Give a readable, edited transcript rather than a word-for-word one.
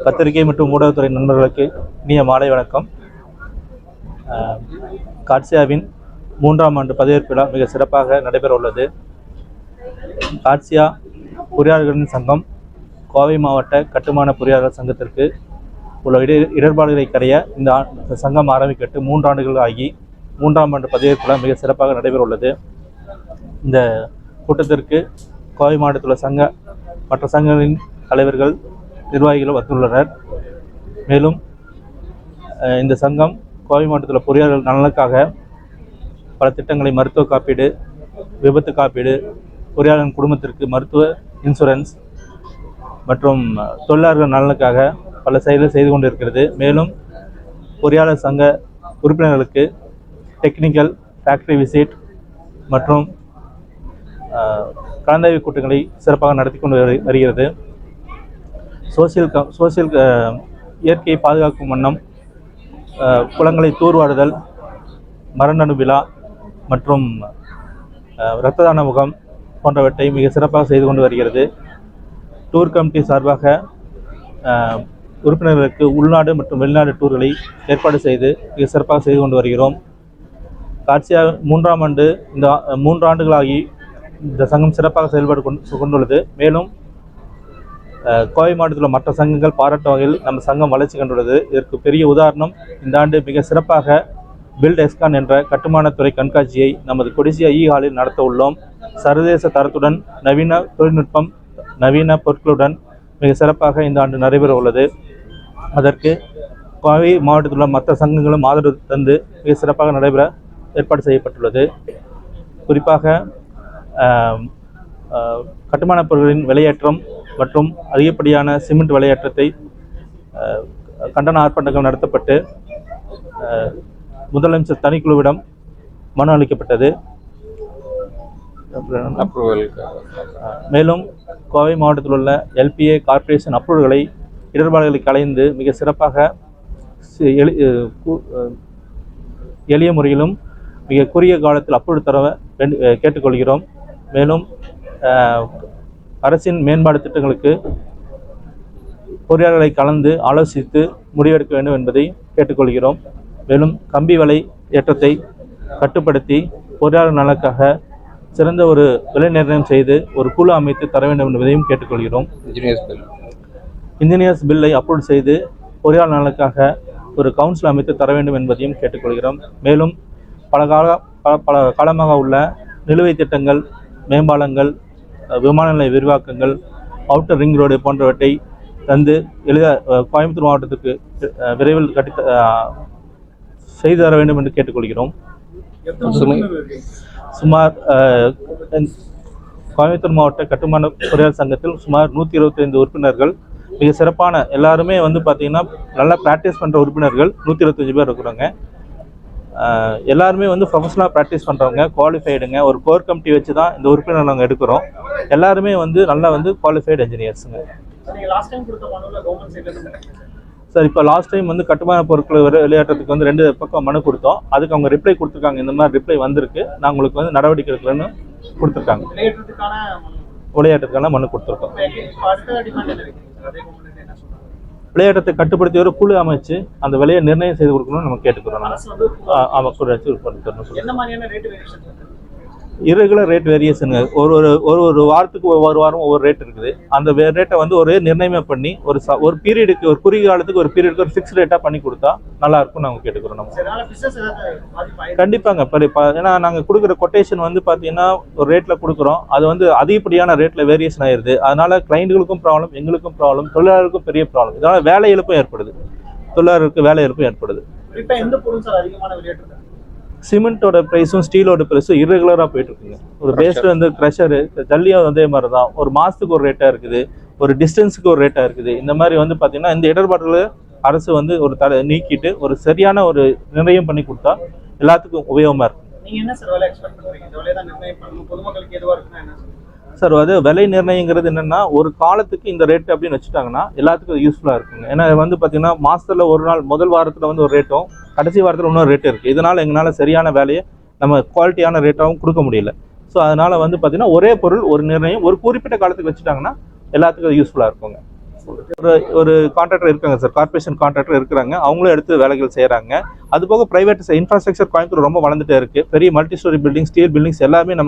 பத்திரிகை மற்றும் ஊடகத்துறை நண்பர்களுக்கு இனிய மாலை வணக்கம். காட்சியாவின் 3ஆம் ஆண்டு பதவியேற்பு விழா மிக சிறப்பாக நடைபெற உள்ளது. காட்சியா பொறியாளர்களின் சங்கம் கோவை மாவட்ட கட்டுமான பொறியாளர் சங்கத்திற்கு உள்ள இடர்பாடுகளை களைய இந்த சங்கம் ஆரம்பிக்கட்டு 3 ஆண்டுகள் ஆகி 3ஆம் ஆண்டு பதவியேற்பு விழா மிக சிறப்பாக நடைபெற உள்ளது. இந்த கூட்டத்திற்கு கோவை மாவட்டத்தில் உள்ள மற்ற சங்கங்களின் தலைவர்கள் நிர்வாகிகள் வந்துள்ளனர். மேலும் இந்த சங்கம் கோவை மாவட்டத்தில் பொறியாளர்கள் நலனுக்காக பல திட்டங்களை மருத்துவ காப்பீடு, விபத்து காப்பீடு, பொறியாளர்களின் குடும்பத்திற்கு மருத்துவ இன்சூரன்ஸ் மற்றும் தொழிலாளர்கள் நலனுக்காக பல செயல்கள் செய்து கொண்டிருக்கிறது. மேலும் பொறியாளர் சங்க உறுப்பினர்களுக்கு டெக்னிக்கல், ஃபேக்டரி விசிட் மற்றும் கலந்தாய்வு கூட்டங்களை சிறப்பாக நடத்தி கொண்டு வருகிறது. சோசியல் இயற்கையை பாதுகாக்கும் வண்ணம் குளங்களை தூர்வாடுதல், மரநடு விழா மற்றும் இரத்த தான முகாம் போன்றவற்றை மிக சிறப்பாக செய்து கொண்டு வருகிறது. டூர் கமிட்டி சார்பாக உறுப்பினர்களுக்கு உள்நாடு மற்றும் வெளிநாடு டூர்களை ஏற்பாடு செய்து மிக சிறப்பாக செய்து கொண்டு வருகிறோம். காட்சியா 3ஆம் ஆண்டு இந்த 3 ஆண்டுகளாகி இந்த சங்கம் சிறப்பாக செயல்பட்டு கொண்டுள்ளது. மேலும் கோவை மாவட்டத்தில் மற்ற சங்கங்கள் பாராட்டு வகையில் நம்ம சங்கம் வளர்ச்சி கண்டுள்ளது. இதற்கு பெரிய உதாரணம், இந்த ஆண்டு மிக சிறப்பாக பில்ட் எஸ்கான் என்ற கட்டுமானத்துறை கண்காட்சியை நமது கொடிசியா ஹாலில் நடத்த உள்ளோம். சர்வதேச தரத்துடன் நவீன தொழில்நுட்பம், நவீன பொருட்களுடன் மிக சிறப்பாக இந்த ஆண்டு நடைபெற உள்ளது. அதற்கு கோவை மாவட்டத்தில் உள்ள மற்ற சங்கங்களும் ஆதரவு தந்து மிக சிறப்பாக நடைபெற ஏற்பாடு செய்யப்பட்டுள்ளது. குறிப்பாக கட்டுமானப் பொருட்களின் விலையேற்றம் மற்றும் அதிகப்படியான சிமெண்ட் விலையேற்றத்தை கண்டன ஆர்ப்பாட்டங்கள் நடத்தப்பட்டு முதலமைச்சர் தனிக்குழுவிடம் மனு அளிக்கப்பட்டது. மேலும் கோவை மாவட்டத்தில் உள்ள LPA கார்ப்பரேஷன் அப்ரூவல்களை இடர்பாடுகளை களைந்து மிக சிறப்பாக எளிய முறையிலும் மிக குறுகிய காலத்தில் அப்ரூவல் தர கேட்டுக்கொள்கிறோம். மேலும் அரசின் மேம்பாடு திட்டங்களுக்கு பொறியாளர்களை கலந்து ஆலோசித்து முடிவெடுக்க வேண்டும் என்பதை கேட்டுக்கொள்கிறோம். மேலும் கம்பி விலை ஏற்றத்தை கட்டுப்படுத்தி பொறியாளர் நலனுக்காக சிறந்த ஒரு விலை நிர்ணயம் செய்து ஒரு குழு அமைத்து தர வேண்டும் என்பதையும் கேட்டுக்கொள்கிறோம். இன்ஜினியர்ஸ் பில்லை அப்ரூவ் செய்து பொறியாளர் நலனுக்காக ஒரு கவுன்சில் அமைத்து தர வேண்டும் என்பதையும் கேட்டுக்கொள்கிறோம். மேலும் பல காலமாக உள்ள நிலுவை திட்டங்கள், மேம்பாலங்கள், விமான நிலைய விரிவாக்கங்கள், அவுட்டர் ரிங் ரோடு போன்றவற்றை தந்து கோயம்புத்தூர் மாவட்டத்திற்கு விரைவில் செய்து தர வேண்டும் என்று கேட்டுக்கொள்கிறோம். சுமார் கோயம்புத்தூர் மாவட்ட கட்டுமான பொறியாளர் சங்கத்தில் சுமார் 125 உறுப்பினர்கள், மிக சிறப்பான எல்லாருமே பார்த்திங்கன்னா நல்லா ப்ராக்டிஸ் பண்ணுற உறுப்பினர்கள் 125 பேர் இருக்கிறாங்க. எல்லாருமே ப்ரொஃபஷனலாக ப்ராக்டிஸ் பண்ணுறவங்க, குவாலிஃபைடுங்க. ஒரு கோர் கமிட்டி வச்சு தான் இந்த உறுப்பினர் நாங்கள் எடுக்கிறோம். எல்லாருமே நல்லா குவாலிஃபைடு என்ஜினியர்ஸுங்க. சார், இப்போ லாஸ்ட் டைம் கட்டுமான பொருட்கள் விளையாட்டுறதுக்கு 2 பக்கம் மனு கொடுத்தோம். அதுக்கு அவங்க ரிப்ளை கொடுத்துருக்காங்க. இந்த மாதிரி ரிப்ளை வந்திருக்கு, நான் உங்களுக்கு நடவடிக்கை எடுக்கலன்னு கொடுத்துருக்காங்க. விளையாட்டுக்கான மனு கொடுத்துருக்கோம். விளையாட்டத்தை கட்டுப்படுத்தி ஒரு குழு அமைச்சு அந்த விலையை நிர்ணயம் செய்து கொடுக்கணும்னு நம்ம கேட்டுக்கிறோம். இரெகுலர் ரேட் வேரியேஷன் ஒரு வாரத்துக்கு ஒவ்வொரு வாரம் ஒவ்வொரு ரேட் இருக்குது. அந்த ரேட்டை ஒரு நிர்ணயம் பண்ணி ஒரு பீரியடுக்கு, ஒரு குறுகிய காலத்துக்கு ஒரு பீரியடுக்கு ஒரு ஃபிக்ஸ் ரேட்டாக பண்ணி கொடுத்தா நல்லா இருக்கும் நாங்கள் கேட்டுக்கிறோம். நம்ம கண்டிப்பாங்க. ஏன்னா நாங்கள் கொடுக்குற கொட்டேஷன் பார்த்தீங்கன்னா ஒரு ரேட்டில் கொடுக்குறோம். அது அதிகப்படியான ரேட்டில் வேரியேஷன் ஆயிடுது. அதனால கிளைண்ட்டுகளுக்கும் ப்ராப்ளம், எங்களுக்கும் ப்ராப்ளம், தொழிலாளர்களுக்கும் பெரிய ப்ராப்ளம். இதனால் வேலை இழப்பும் ஏற்படுது, தொழிலாளர்களுக்கு வேலை இழப்பும் ஏற்படுது. சிமெண்ட்டோட ப்ரைஸும் ஸ்டீலோட ப்ரைஸும் இரெகுலராக போயிட்டு இருக்குங்க. ஒரு பேஸ்ட் க்ரஷரு, ஜல்லியும் அதே மாதிரி தான். ஒரு மாதத்துக்கு ஒரு ரேட்டாக இருக்குது, ஒரு டிஸ்டன்ஸுக்கு ஒரு ரேட்டாக இருக்குது. இந்த மாதிரி பார்த்தீங்கன்னா இந்த இடர்பாடுகளை அரசு ஒரு நீக்கிட்டு ஒரு சரியான ஒரு நிர்ணயம் பண்ணி கொடுத்தா எல்லாத்துக்கும் உபயோகமாக இருக்கும். சார், விலை நிர்ணயங்கிறது என்னென்னா, ஒரு காலத்துக்கு இந்த ரேட்டு அப்படின்னு வச்சுட்டாங்கன்னா எல்லாத்துக்கும் யூஸ்ஃபுல்லாக இருக்குங்க. ஏன்னா பார்த்தீங்கன்னா மாதத்தில் ஒரு நாள் முதல் வாரத்தில் ஒரு ரேட்டும் கடைசி வாரத்தில் இன்னொரு ரேட்டு இருக்குது. இதனால் எங்களால் சரியான வேலையை நம்ம குவாலிட்டியான ரேட்டாகவும் கொடுக்க முடியல. ஸோ அதனால் பார்த்தீங்கன்னா ஒரே பொருள் ஒரு நிர்ணயம் ஒரு குறிப்பிட்ட காலத்துக்கு வச்சுட்டாங்கன்னா எல்லாத்துக்கும் யூஸ்ஃபுல்லாக இருக்குங்க. ஒரு கான்ட்ராக்டர் இருக்காங்க சார், கார்பரேஷன் கான்ட்ராக்டர் இருக்கிறாங்க, அவங்களும் எடுத்து வேலைகள் செய்கிறாங்க. அது போக பிரைவேட் இன்ஃப்ராஸ்ட்ரக்சர் கோயம்புத்தூர் ரொம்ப வளர்ந்துட்டே இருக்குது. பெரிய multi story building, steel buildings எல்லாமே நம்ம